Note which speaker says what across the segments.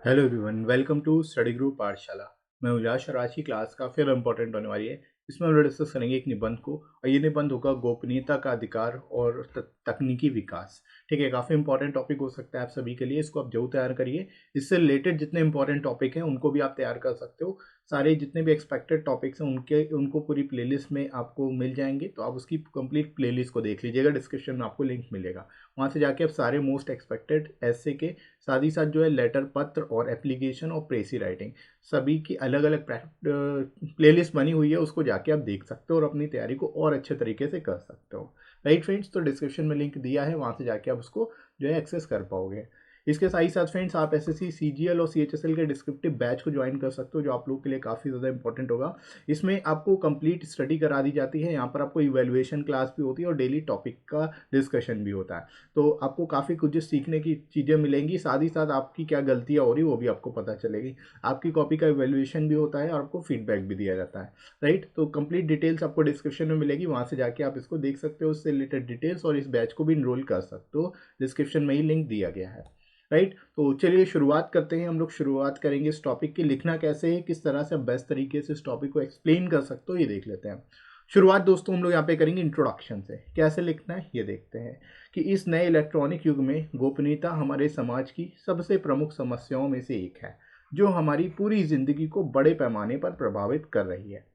Speaker 1: Hello everyone, welcome to study group Pathshala. मैं उल्लास और आज की क्लास काफ़ी इंपॉर्टेंट होने वाली है। इसमें हम लोग डिस्कस करेंगे एक निबंध को, और ये निबंध होगा गोपनीयता का अधिकार और तकनीकी विकास। ठीक है, काफ़ी इंपॉर्टेंट टॉपिक हो सकता है आप सभी के लिए। इसको आप जरूर तैयार करिए। इससे रिलेटेड जितने इंपॉर्टेंट टॉपिक हैं उनको भी आप तैयार कर सकते हो। सारे जितने भी एक्सपेक्टेड टॉपिक्स हैं उनको पूरी प्लेलिस्ट में आपको मिल जाएंगे, तो आप उसकी कंप्लीट प्लेलिस्ट को देख लीजिएगा। डिस्क्रिप्शन में आपको लिंक मिलेगा, वहाँ से जाके आप सारे मोस्ट एक्सपेक्टेड ऐसे के साथ ही साथ जो है लेटर पत्र और एप्लीकेशन और प्रेसी राइटिंग सभी की अलग अलग प्लेलिस्ट बनी हुई है, उसको जाके आप देख सकते हो और अपनी तैयारी को और अच्छे तरीके से कर सकते हो। राइट फ्रेंड्स, तो डिस्क्रिप्शन में लिंक दिया है, वहाँ से जाके आप उसको जो है एक्सेस कर पाओगे। इसके साथ ही साथ फ्रेंड्स आप एसएससी सीजीएल और सीएचएसएल के डिस्क्रिप्टिव बैच को ज्वाइन कर सकते हो, जो आप लोगों के लिए काफ़ी ज़्यादा इंपॉर्टेंट होगा। इसमें आपको कंप्लीट स्टडी करा दी जाती है। यहाँ पर आपको इवेल्युएशन क्लास भी होती है और डेली टॉपिक का डिस्कशन भी होता है। तो आपको काफ़ी कुछ सीखने की चीज़ें मिलेंगी, साथ ही साथ आपकी क्या गलतियाँ हो रही वो भी आपको पता चलेगी। आपकी कॉपी का इवेल्युएशन भी होता है और आपको फीडबैक भी दिया जाता है। राइट, तो कंप्लीट डिटेल्स आपको डिस्क्रिप्शन में मिलेगी, वहाँ से जाके आप इसको देख सकते हो, उससे रिलेटेड डिटेल्स, और इस बैच को भी इनरोल कर सकते हो। डिस्क्रिप्शन में ही लिंक दिया गया है। राइट, तो चलिए शुरुआत करते हैं। हम लोग शुरुआत करेंगे इस टॉपिक की। लिखना कैसे है, किस तरह से आप बेस्ट तरीके से इस टॉपिक को एक्सप्लेन कर सकते हो, ये देख लेते हैं। शुरुआत दोस्तों हम लोग यहाँ पे करेंगे इंट्रोडक्शन से। कैसे लिखना है ये देखते हैं कि इस नए इलेक्ट्रॉनिक युग में गोपनीयता हमारे समाज की सबसे प्रमुख समस्याओं में से एक है, जो हमारी पूरी जिंदगी को बड़े पैमाने पर प्रभावित कर रही है।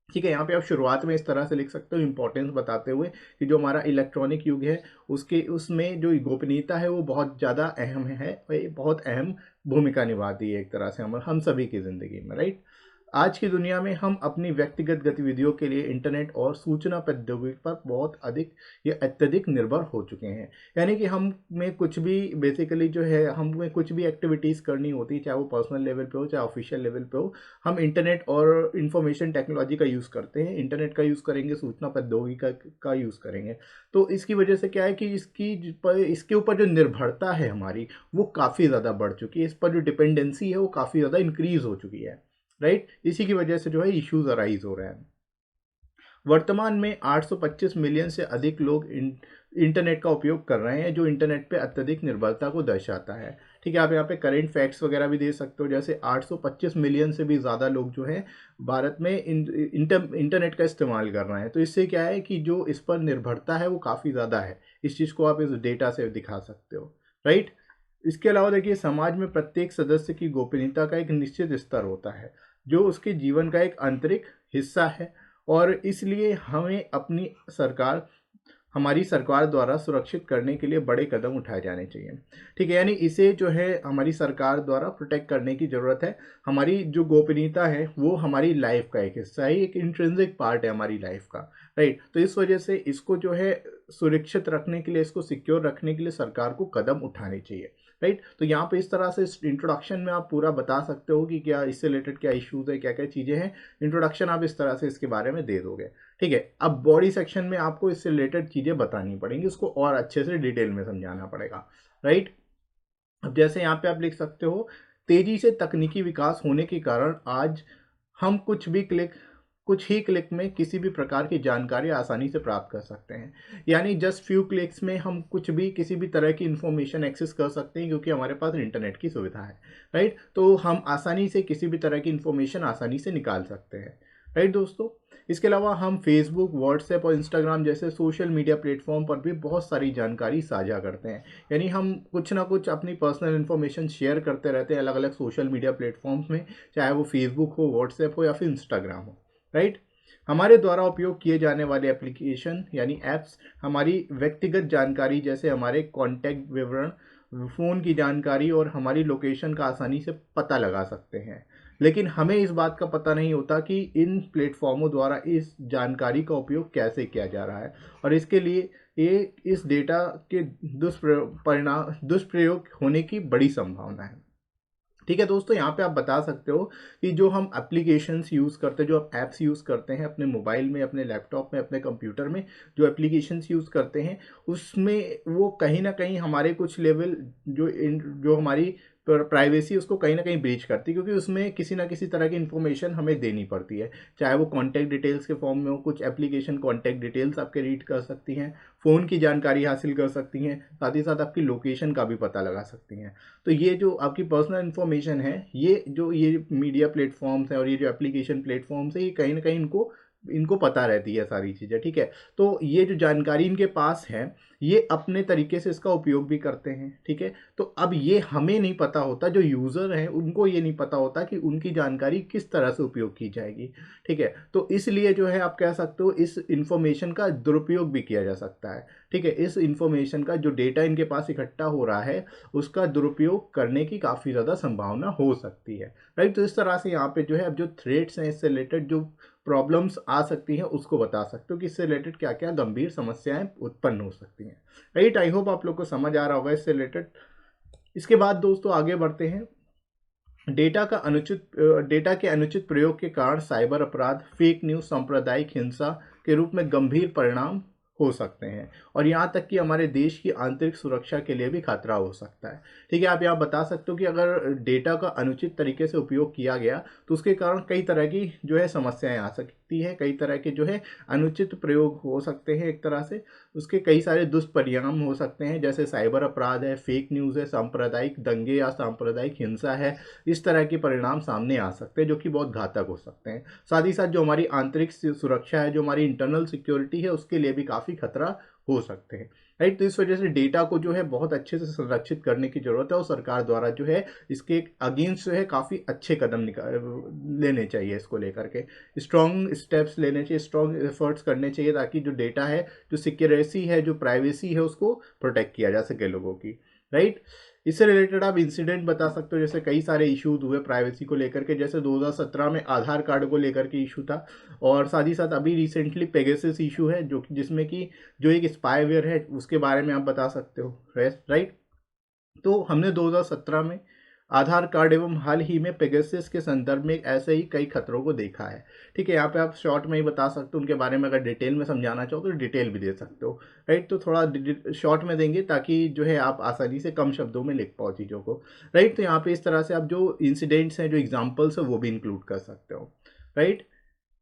Speaker 1: ठीक है, यहाँ पे आप शुरुआत में इस तरह से लिख सकते हो, इंपॉर्टेंस बताते हुए कि जो हमारा इलेक्ट्रॉनिक युग है उसके उसमें जो गोपनीयता है वो बहुत ज़्यादा अहम है, और ये बहुत अहम भूमिका निभाती है एक तरह से हम सभी की ज़िंदगी में। राइट, आज की दुनिया में हम अपनी व्यक्तिगत गतिविधियों के लिए इंटरनेट और सूचना प्रौद्योगिकी पर बहुत अधिक या अत्यधिक निर्भर हो चुके हैं। यानी कि हम में कुछ भी बेसिकली जो है, हमें कुछ भी एक्टिविटीज़ करनी होती है, चाहे वो पर्सनल लेवल पे हो चाहे ऑफिशियल लेवल पे हो, हम इंटरनेट और इंफॉर्मेशन टेक्नोलॉजी का यूज़ करते हैं। इंटरनेट का यूज़ करेंगे, सूचना प्रौद्योगिकी का यूज़ करेंगे। तो इसकी वजह से क्या है कि इसके ऊपर जो निर्भरता है हमारी, वो काफ़ी ज़्यादा बढ़ चुकी है। इस पर जो डिपेंडेंसी है वो काफ़ी ज़्यादा इंक्रीज हो चुकी है। राइट, इसी की वजह से जो है इश्यूज अराइज हो रहे हैं। वर्तमान में 825 मिलियन से अधिक लोग इंटरनेट का उपयोग कर रहे हैं, जो इंटरनेट पे अत्यधिक निर्भरता को दर्शाता है। ठीक है, आप यहाँ पे करेंट फैक्ट्स वगैरह भी दे सकते हो, जैसे 825 मिलियन से भी ज़्यादा लोग जो हैं भारत में इंटरनेट का इस्तेमाल कर रहे हैं। तो इससे क्या है कि जो इस पर निर्भरता है वो काफ़ी ज़्यादा है। इस चीज़ को आप इस डेटा से दिखा सकते हो। राइट, इसके अलावा देखिए, समाज में प्रत्येक सदस्य की गोपनीयता का एक निश्चित स्तर होता है, जो उसके जीवन का एक आंतरिक हिस्सा है, और इसलिए हमें अपनी सरकार हमारी सरकार द्वारा सुरक्षित करने के लिए बड़े कदम उठाए जाने चाहिए। ठीक है, यानी इसे जो है हमारी सरकार द्वारा प्रोटेक्ट करने की ज़रूरत है। हमारी जो गोपनीयता है वो हमारी लाइफ का एक हिस्सा है, एक इंट्रिंसिक पार्ट है हमारी लाइफ का। राइट, तो इस वजह से इसको जो है सुरक्षित रखने के लिए, इसको सिक्योर रखने के लिए सरकार को कदम उठाने चाहिए। राइट, तो यहाँ पे इस तरह से इस इंट्रोडक्शन में आप पूरा बता सकते हो कि क्या इससे रिलेटेड क्या इश्यूज़ है, क्या क्या चीज़ें हैं। इंट्रोडक्शन आप इस तरह से इसके बारे में दे दोगे। ठीक है, अब बॉडी सेक्शन में आपको इससे रिलेटेड चीज़ें बतानी पड़ेंगी, उसको और अच्छे से डिटेल में समझाना पड़ेगा। राइट, अब जैसे यहाँ पे आप लिख सकते हो, तेजी से तकनीकी विकास होने के कारण आज हम कुछ ही क्लिक में किसी भी प्रकार की जानकारी आसानी से प्राप्त कर सकते हैं। यानी जस्ट फ्यू क्लिक्स में हम कुछ भी किसी भी तरह की इंफॉर्मेशन एक्सेस कर सकते हैं, क्योंकि हमारे पास इंटरनेट की सुविधा है। राइट, तो हम आसानी से किसी भी तरह की इंफॉर्मेशन आसानी से निकाल सकते हैं। राइट दोस्तों, इसके अलावा हम फेसबुक, व्हाट्सएप और इंस्टाग्राम जैसे सोशल मीडिया प्लेटफॉर्म पर भी बहुत सारी जानकारी साझा करते हैं। यानी हम कुछ ना कुछ अपनी पर्सनल इन्फॉर्मेशन शेयर करते रहते हैं अलग अलग सोशल मीडिया प्लेटफॉर्म्स में, चाहे वो फेसबुक हो, व्हाट्सएप हो या फिर इंस्टाग्राम हो। राइट, हमारे द्वारा उपयोग किए जाने वाले एप्लीकेशन यानी ऐप्स हमारी व्यक्तिगत जानकारी, जैसे हमारे कॉन्टैक्ट विवरण, फ़ोन की जानकारी और हमारी लोकेशन का आसानी से पता लगा सकते हैं। लेकिन हमें इस बात का पता नहीं होता कि इन प्लेटफॉर्मों द्वारा इस जानकारी का उपयोग कैसे किया जा रहा है, और इसके लिए ये इस डेटा के दुष्प्रयोग होने की बड़ी संभावना है। ठीक है दोस्तों, यहाँ पे आप बता सकते हो कि जो हम एप्लीकेशंस यूज़ करते हैं, जो आप ऐप्स यूज़ करते हैं अपने मोबाइल में, अपने लैपटॉप में, अपने कंप्यूटर में, जो एप्लीकेशंस यूज़ करते हैं उसमें वो कहीं ना कहीं हमारे कुछ लेवल जो हमारी प्राइवेसी उसको कहीं ना कहीं ब्रीच करती है, क्योंकि उसमें किसी ना किसी तरह की इन्फॉर्मेशन हमें देनी पड़ती है, चाहे वो कॉन्टैक्ट डिटेल्स के फॉर्म में हो। कुछ एप्लीकेशन कॉन्टैक्ट डिटेल्स आपके रीड कर सकती हैं, फ़ोन की जानकारी हासिल कर सकती हैं, साथ ही साथ आपकी लोकेशन का भी पता लगा सकती हैं। तो ये जो आपकी पर्सनल इन्फॉर्मेशन है, ये मीडिया प्लेटफॉर्म्स हैं और ये जो एप्लीकेशन प्लेटफॉर्म्स है, ये कहीं ना कहीं इनको इनको पता रहती है सारी चीज़ें, ठीक है। तो ये जो जानकारी इनके पास है, ये अपने तरीके से इसका उपयोग भी करते हैं, ठीक है। तो अब ये हमें नहीं पता होता, जो यूज़र हैं उनको ये नहीं पता होता कि उनकी जानकारी किस तरह से उपयोग की जाएगी, ठीक है। तो इसलिए जो है आप कह सकते हो इस इंफॉर्मेशन का दुरुपयोग भी किया जा सकता है, ठीक है। इस इंफॉर्मेशन का जो डेटा इनके पास इकट्ठा हो रहा है, उसका दुरुपयोग करने की काफ़ी ज़्यादा संभावना हो सकती है, राइट। तो इस तरह से यहाँ पे जो है अब जो थ्रेट्स हैं, इससे रिलेटेड जो प्रॉब्लम्स आ सकती हैं उसको बता सकते हो कि इससे रिलेटेड क्या क्या गंभीर समस्याएं उत्पन्न हो सकती हैं, राइट। आई होप आप लोग को समझ आ रहा होगा इससे रिलेटेड। इसके बाद दोस्तों आगे बढ़ते हैं। डेटा के अनुचित प्रयोग के कारण साइबर अपराध, फेक न्यूज़, सांप्रदायिक हिंसा के रूप में गंभीर परिणाम हो सकते हैं, और यहाँ तक कि हमारे देश की आंतरिक सुरक्षा के लिए भी खतरा हो सकता है, ठीक है। आप यहाँ बता सकते हो कि अगर डेटा का अनुचित तरीके से उपयोग किया गया तो उसके कारण कई तरह की जो है समस्याएं आ सकती हैं, कई तरह के जो है अनुचित प्रयोग हो सकते हैं। एक तरह से उसके कई सारे दुष्परिणाम हो सकते हैं, जैसे साइबर अपराध है, फेक न्यूज़ है, सांप्रदायिक दंगे या सांप्रदायिक हिंसा है। इस तरह के परिणाम सामने आ सकते हैं जो कि बहुत घातक हो सकते हैं। साथ ही साथ जो हमारी आंतरिक सुरक्षा है, जो हमारी इंटरनल सिक्योरिटी है, उसके लिए भी काफ़ी खतरा हो सकते हैं, राइट। तो इस वजह से डेटा को जो है बहुत अच्छे से संरक्षित करने की जरूरत है, और सरकार द्वारा जो है इसके अगेंस्ट जो है काफ़ी अच्छे कदम लेने चाहिए। इसको लेकर के स्ट्रॉन्ग स्टेप्स लेने चाहिए, स्ट्रॉन्ग एफर्ट्स करने चाहिए, ताकि जो डेटा है, जो सिक्योरिटी है, जो प्राइवेसी है, उसको प्रोटेक्ट किया जा सके लोगों की, राइट। इससे रिलेटेड आप इंसिडेंट बता सकते हो, जैसे कई सारे इश्यूज हुए प्राइवेसी को लेकर के, जैसे 2017 में आधार कार्ड को लेकर के इशू था, और साथ ही साथ अभी रिसेंटली पेगासस इशू है, जो जिसमें कि जो एक स्पाईवेयर है उसके बारे में आप बता सकते हो, राइट। तो हमने 2017 में आधार कार्ड एवं हाल ही में पेगासस के संदर्भ में ऐसे ही कई खतरों को देखा है, ठीक है। यहाँ पे आप शॉर्ट में ही बता सकते हो, उनके बारे में अगर डिटेल में समझाना चाहो तो डिटेल भी दे सकते हो, राइट। तो थोड़ा शॉर्ट में देंगे ताकि जो है आप आसानी से कम शब्दों में लिख पाओ चीज़ों को, राइट। तो यहाँ पे इस तरह से आप जो इंसिडेंट्स हैं, जो एग्जाम्पल्स हैं, वो भी इंक्लूड कर सकते हो, राइट।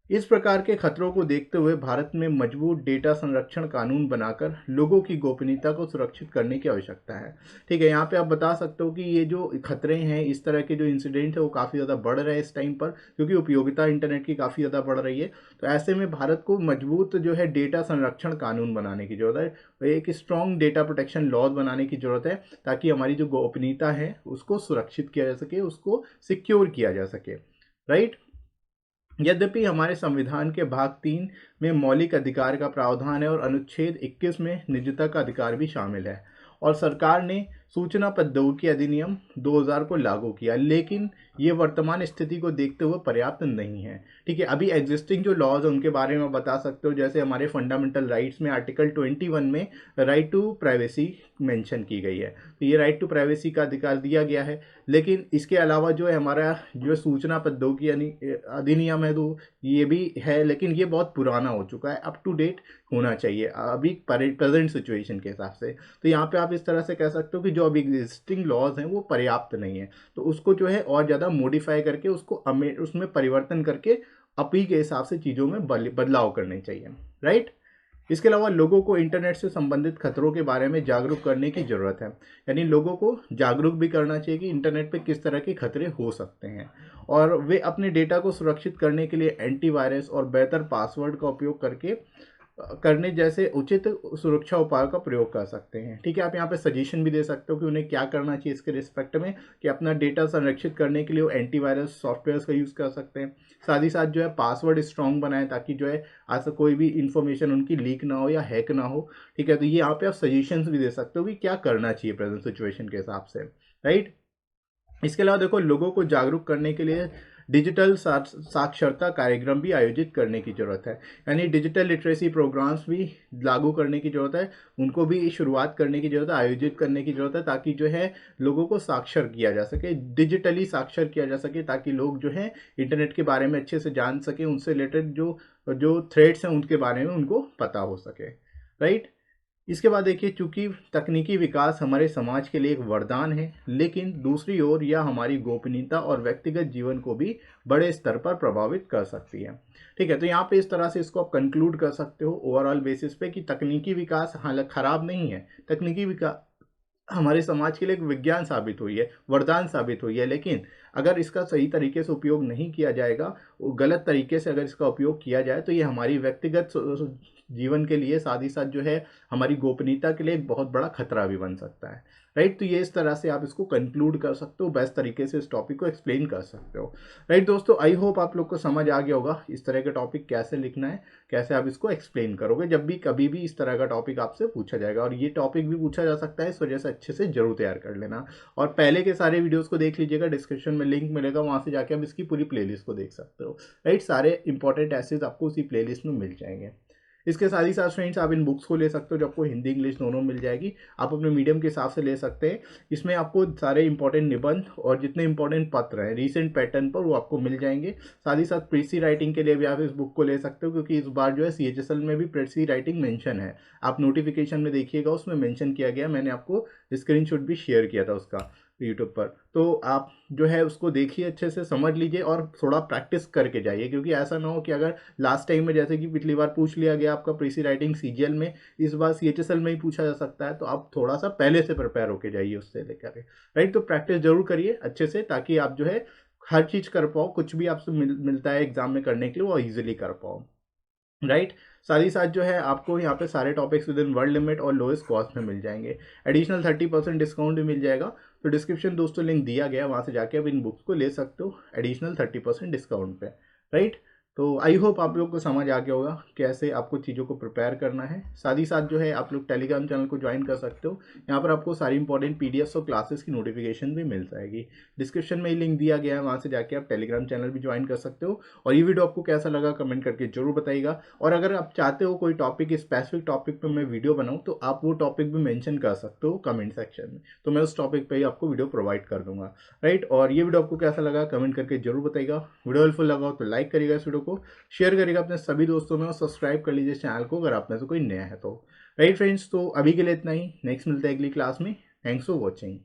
Speaker 1: इस प्रकार के खतरों को देखते हुए भारत में मजबूत डेटा संरक्षण कानून बनाकर लोगों की गोपनीयता को सुरक्षित करने की आवश्यकता है, ठीक है। यहाँ पे आप बता सकते हो कि ये जो खतरे हैं, इस तरह के जो इंसिडेंट है, वो काफ़ी ज़्यादा बढ़ रहे हैं इस टाइम पर, क्योंकि उपयोगिता इंटरनेट की काफ़ी ज़्यादा बढ़ रही है। तो ऐसे में भारत को मजबूत जो है डेटा संरक्षण कानून बनाने की जरूरत है, एक स्ट्रॉन्ग डेटा प्रोटेक्शन लॉज बनाने की जरूरत है, ताकि हमारी जो गोपनीयता है उसको सुरक्षित किया जा सके, उसको सिक्योर किया जा सके, राइट। यद्यपि हमारे संविधान के भाग 3 में मौलिक अधिकार का प्रावधान है और अनुच्छेद 21 में निजता का अधिकार भी शामिल है, और सरकार ने सूचना प्रौद्योगिकी अधिनियम 2000 को लागू किया, लेकिन ये वर्तमान स्थिति को देखते हुए पर्याप्त नहीं है, ठीक है। अभी एग्जिस्टिंग जो लॉज हैं उनके बारे में बता सकते हो, जैसे हमारे फंडामेंटल राइट्स में आर्टिकल 21 में राइट टू प्राइवेसी मेंशन की गई है, तो ये राइट टू प्राइवेसी का अधिकार दिया गया है। लेकिन इसके अलावा जो है हमारा जो सूचना प्रौद्योगिकी अधिनियम है, तो ये भी है, लेकिन ये बहुत पुराना हो चुका है, अप टू डेट होना चाहिए अभी प्रेजेंट सिचुएशन के हिसाब से। तो यहाँ पे आप इस तरह से कह सकते हो कि जो अभी एग्जिस्टिंग लॉज हैं वो पर्याप्त नहीं है, तो उसको जो है और ज़्यादा मॉडिफाई करके उसको उसमें परिवर्तन करके अभी के हिसाब से चीज़ों में बदलाव करने चाहिए, राइट। इसके अलावा लोगों को इंटरनेट से संबंधित खतरों के बारे में जागरूक करने की ज़रूरत है, यानी लोगों को जागरूक भी करना चाहिए कि इंटरनेट पे किस तरह के खतरे हो सकते हैं, और वे अपने डेटा को सुरक्षित करने के लिए एंटीवायरस और बेहतर पासवर्ड का उपयोग करने जैसे उचित सुरक्षा उपायों का प्रयोग कर सकते हैं, ठीक है। आप यहाँ पे सजेशन भी दे सकते हो कि उन्हें क्या करना चाहिए इसके रिस्पेक्ट में, कि अपना डेटा संरक्षित करने के लिए वो एंटीवायरस सॉफ्टवेयर्स का यूज़ कर सकते हैं, साथ ही साथ जो है पासवर्ड स्ट्रॉन्ग बनाएं, ताकि जो है ऐसा कोई भी इंफॉर्मेशन उनकी लीक ना हो या हैक ना हो, ठीक है। तो ये यहाँ पे आप सजेशंस भी दे सकते हो कि क्या करना चाहिए प्रेजेंट सिचुएशन के हिसाब से, राइट। इसके अलावा देखो, लोगों को जागरूक करने के लिए डिजिटल साक्षरता कार्यक्रम भी आयोजित करने की ज़रूरत है, यानी डिजिटल लिटरेसी प्रोग्राम्स भी लागू करने की ज़रूरत है, उनको भी शुरुआत करने की ज़रूरत है, आयोजित करने की ज़रूरत है, ताकि जो है लोगों को साक्षर किया जा सके, डिजिटली साक्षर किया जा सके, ताकि लोग जो है इंटरनेट के बारे में अच्छे से जान सकें, उनसे रिलेटेड जो जो थ्रेड्स हैं उनके बारे में उनको पता हो सके, राइट। इसके बाद देखिए, चूंकि तकनीकी विकास हमारे समाज के लिए एक वरदान है, लेकिन दूसरी ओर यह हमारी गोपनीयता और व्यक्तिगत जीवन को भी बड़े स्तर पर प्रभावित कर सकती है। ठीक है, तो यहाँ पे इस तरह से इसको आप कंक्लूड कर सकते हो ओवरऑल बेसिस पे कि तकनीकी विकास हालांकि खराब नहीं है, तकनीकी विकास हमारे समाज के लिए एक विज्ञान साबित हुई है, वरदान साबित हुई है, लेकिन अगर इसका सही तरीके से उपयोग नहीं किया जाएगा, गलत तरीके से अगर इसका उपयोग किया जाए, तो ये हमारी व्यक्तिगत जीवन के लिए साथ ही साथ जो है हमारी गोपनीयता के लिए एक बहुत बड़ा खतरा भी बन सकता है। राइट, तो ये इस तरह से आप इसको कंक्लूड कर सकते हो, बेस्ट तरीके से इस टॉपिक को एक्सप्लेन कर सकते हो। राइट दोस्तों, आई होप आप लोग को समझ आ गया होगा इस तरह के टॉपिक कैसे लिखना है, कैसे आप इसको एक्सप्लेन करोगे जब भी कभी भी इस तरह का टॉपिक आपसे पूछा जाएगा। और ये टॉपिक भी पूछा जा सकता है, इस वजह से अच्छे से जरूर तैयार कर लेना। और पहले के सारे वीडियोस को देख लीजिएगा, डिस्क्रिप्शन में लिंक मिलेगा, वहां से जाके आप इसकी पूरी प्लेलिस्ट को देख सकते हो। राइट, सारे इंपॉर्टेंट एसेज आपको उसी प्लेलिस्ट में मिल जाएंगे। इसके साथ ही साथ फ्रेंड्स, आप इन बुक्स को ले सकते हो जो आपको हिंदी इंग्लिश दोनों मिल जाएगी। आप अपने मीडियम के हिसाब से ले सकते हैं। इसमें आपको सारे इंपॉर्टेंट निबंध और जितने इंपॉर्टेंट पत्र हैं रीसेंट पैटर्न पर, वो आपको मिल जाएंगे। साथ ही साथ प्रेसी राइटिंग के लिए भी आप इस बुक को ले सकते हो, क्योंकि इस बार जो है CHSL में भी प्रेसी राइटिंग मेंशन है। आप नोटिफिकेशन में देखिएगा, उसमें मेंशन किया गया, मैंने आपको स्क्रीनशॉट भी शेयर किया था उसका यूट्यूब पर। तो आप जो है उसको देखिए, अच्छे से समझ लीजिए और थोड़ा प्रैक्टिस करके जाइए, क्योंकि ऐसा ना हो कि अगर लास्ट टाइम में जैसे कि पिछली बार पूछ लिया गया आपका प्रेसी राइटिंग CGL में, इस बार CHSL में ही पूछा जा सकता है। तो आप थोड़ा सा पहले से प्रिपेयर होके जाइए उससे लेकर। राइट, तो प्रैक्टिस जरूर करिए अच्छे से, ताकि आप जो है हर चीज़ कर पाओ, कुछ भी आपसे मिलता है एग्जाम में करने के लिए, वो ईजिली कर पाओ। राइट, साथ ही साथ जो है आपको यहाँ पे सारे topics with in world limit और लोएस्ट कॉस्ट में मिल जाएंगे। एडिशनल 30% डिस्काउंट भी मिल जाएगा। तो डिस्क्रिप्शन दोस्तों लिंक दिया गया है, वहाँ से जाके आप इन बुक्स को ले सकते हो एडिशनल 30% डिस्काउंट पे। राइट, तो आई होप आप लोग को समझ आ गया होगा कैसे आपको चीज़ों को प्रिपेयर करना है। साथ ही साथ जो है आप लोग टेलीग्राम चैनल को ज्वाइन कर सकते हो, यहाँ पर आपको सारी इंपॉर्टेंट PDFs और क्लासेस की नोटिफिकेशन भी मिल जाएगी। डिस्क्रिप्शन में ही लिंक दिया गया है, वहाँ से जाके आप टेलीग्राम चैनल भी ज्वाइन कर सकते हो। और ये वीडियो आपको कैसा लगा कमेंट करके जरूर बताइएगा। और अगर आप चाहते हो कोई टॉपिक, स्पेसिफिक टॉपिक पर मैं वीडियो बनाऊँ, तो आप वो टॉपिक भी मेंशन कर सकते हो कमेंट सेक्शन में, तो मैं उस टॉपिक पर ही आपको वीडियो प्रोवाइड कर दूंगा। राइट, और ये वीडियो आपको कैसा लगा कमेंट करके जरूर बताइएगा। वीडियो हेल्पफुल लगा हो तो लाइक करिएगा, इस वीडियो को शेयर करिएगा अपने सभी दोस्तों में, और सब्सक्राइब कर लीजिए चैनल को अगर आप में से कोई नया है तो। राइट फ्रेंड्स, तो अभी के लिए इतना ही, नेक्स्ट मिलते हैं अगली क्लास में। Thanks for watching.